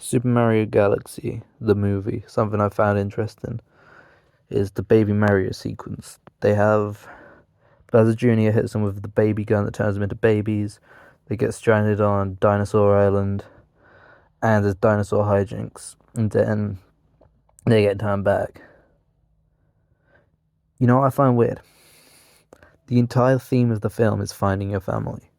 Super Mario Galaxy, the movie, something I found interesting is the Baby Mario sequence. They have Bowser Jr. hits them with the baby gun that turns them into babies. They get stranded on Dinosaur Island, and there's dinosaur hijinks. And then they get turned back. You know what I find weird? The entire theme of the film is finding your family.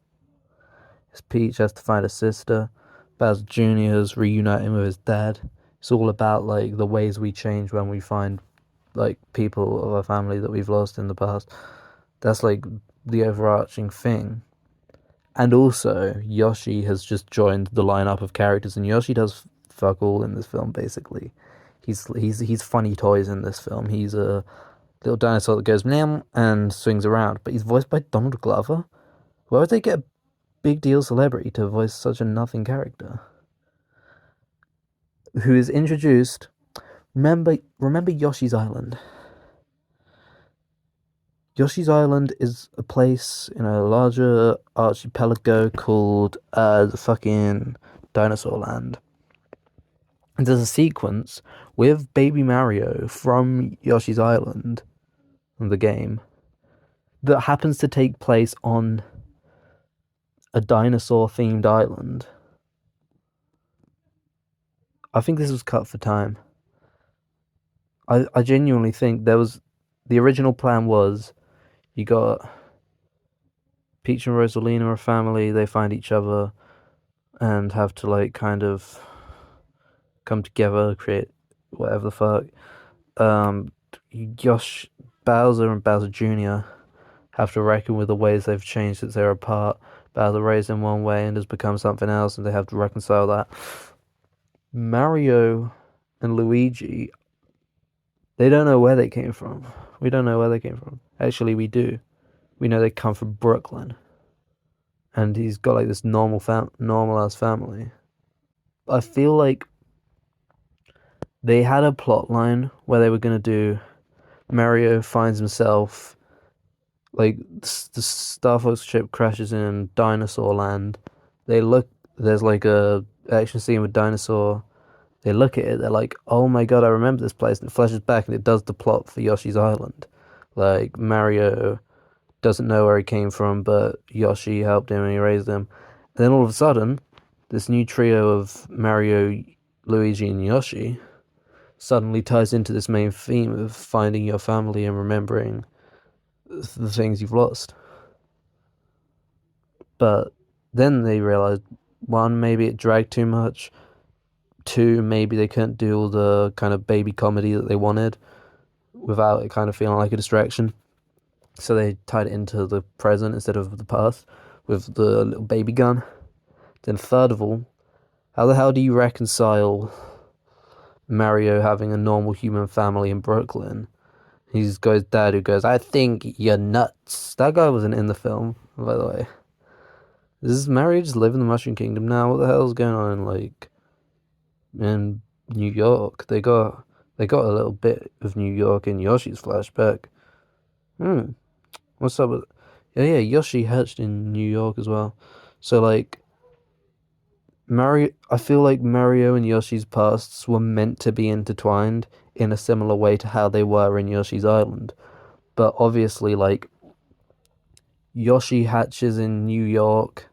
As Peach has to find a sister, Bowser Jr. is reuniting with his dad. It's all about like the ways we change when we find like people of our family that we've lost in the past. That's like the overarching thing. And also, Yoshi has just joined the lineup of characters, and Yoshi does fuck all in this film. Basically, he's funny toys in this film. He's a little dinosaur that goes meow and swings around, but he's voiced by Donald Glover. Why would they get a big deal celebrity to voice such a nothing character? Who is introduced? Remember Yoshi's Island. Yoshi's Island is a place in a larger archipelago called the fucking Dinosaur Land. And there's a sequence with Baby Mario from Yoshi's Island, the game, that happens to take place on a dinosaur themed island. I think this was cut for time. I genuinely think the original plan was you got Peach and Rosalina are a family, they find each other and have to like kind of come together, create whatever the fuck. Um, Yosh, Bowser and Bowser Jr. have to reckon with the ways they've changed since they're apart. Bowser raised in one way and has become something else, and they have to reconcile that. Mario and Luigi, they don't know where they came from. We don't know where they came from. Actually, we do. We know they come from Brooklyn, and he's got like this normal ass family. I feel like they had a plot line where they were gonna do Mario finds himself like the Star Fox ship crashes in Dinosaur Land. They look there's like a action scene with Dinosaur. They look at it, they're like, oh my god, I remember this place, and it flashes back and it does the plot for Yoshi's Island. Like Mario doesn't know where he came from, but Yoshi helped him and he raised him. And then all of a sudden, this new trio of Mario, Luigi, and Yoshi suddenly ties into this main theme of finding your family and remembering the things you've lost. But then they realized one, maybe it dragged too much. Two, maybe they couldn't do all the kind of baby comedy that they wanted without it kind of feeling like a distraction. So they tied it into the present instead of the past with the little baby gun. Then third of all, how the hell do you reconcile Mario having a normal human family in Brooklyn? He's got his dad who goes, I think you're nuts. That guy wasn't in the film, by the way. Does Mario just live in the Mushroom Kingdom now? What the hell's going on in New York? They got a little bit of New York in Yoshi's flashback. Hmm. What's up with yeah, Yoshi hatched in New York as well. So like Mario I feel like Mario and Yoshi's pasts were meant to be intertwined in a similar way to how they were in Yoshi's Island. But obviously like Yoshi hatches in New York.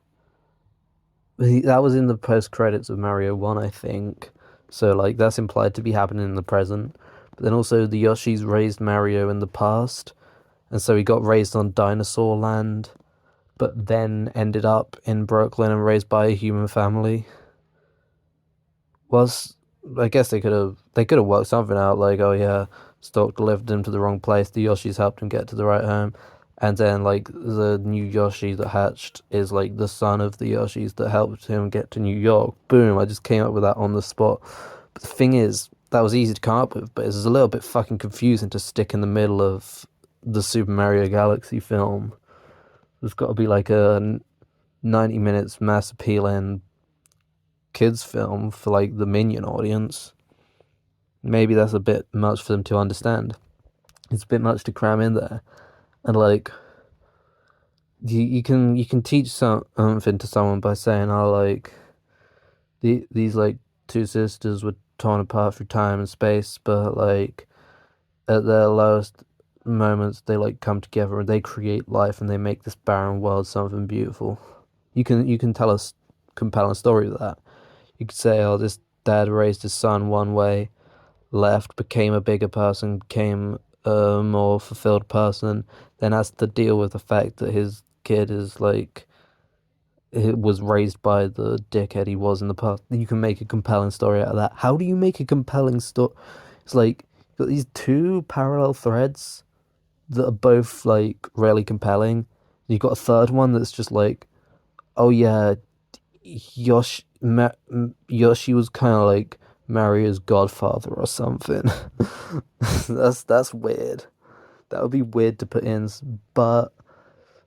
That was in the post credits of Mario 1, I think. So like that's implied to be happening in the present. But then also the Yoshis raised Mario in the past, and so he got raised on Dinosaur Land, but then ended up in Brooklyn and raised by a human family. Was I guess they could have worked something out like, oh yeah, Stork delivered him to the wrong place. The Yoshis helped him get to the right home, and then like the new Yoshi that hatched is like the son of the Yoshis that helped him get to New York. Boom! I just came up with that on the spot. But the thing is, that was easy to come up with, but it's a little bit fucking confusing to stick in the middle of the Super Mario Galaxy film. There's got to be like a 90 minutes mass appealing kids film for like the Minion audience. Maybe that's a bit much for them to understand. It's a bit much to cram in there. And like you can teach something to someone by saying, oh, like these like two sisters were torn apart through time and space, but like at their lowest moments, they like come together and they create life and they make this barren world something beautiful. You can tell us compelling story with that. You could say, oh, this dad raised his son one way, left, became a bigger person, became a more fulfilled person, then has to deal with the fact that his kid is like it was raised by the dickhead he was in the past. You can make a compelling story out of that. How do you make a compelling story? It's like you've got these two parallel threads that are both like really compelling. You've got a third one that's just like, oh yeah, Yoshi was kind of like Mario's godfather or something. That's weird. That would be weird to put in, but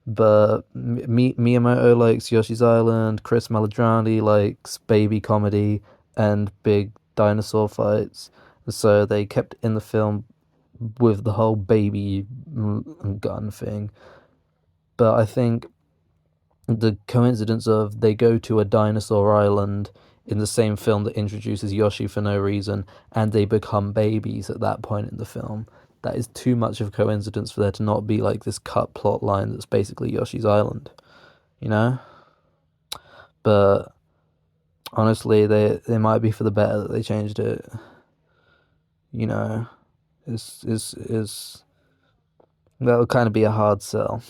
Miyamoto likes Yoshi's Island. Chris Maledrani likes baby comedy and big dinosaur fights. So they kept in the film with the whole baby gun thing. But I think the coincidence of they go to a dinosaur island in the same film that introduces Yoshi for no reason and they become babies at that point in the film. That is too much of a coincidence for there to not be like this cut plot line that's basically Yoshi's Island, you know? But honestly, they might be for the better that they changed it. You know, is that'll kind of be a hard sell.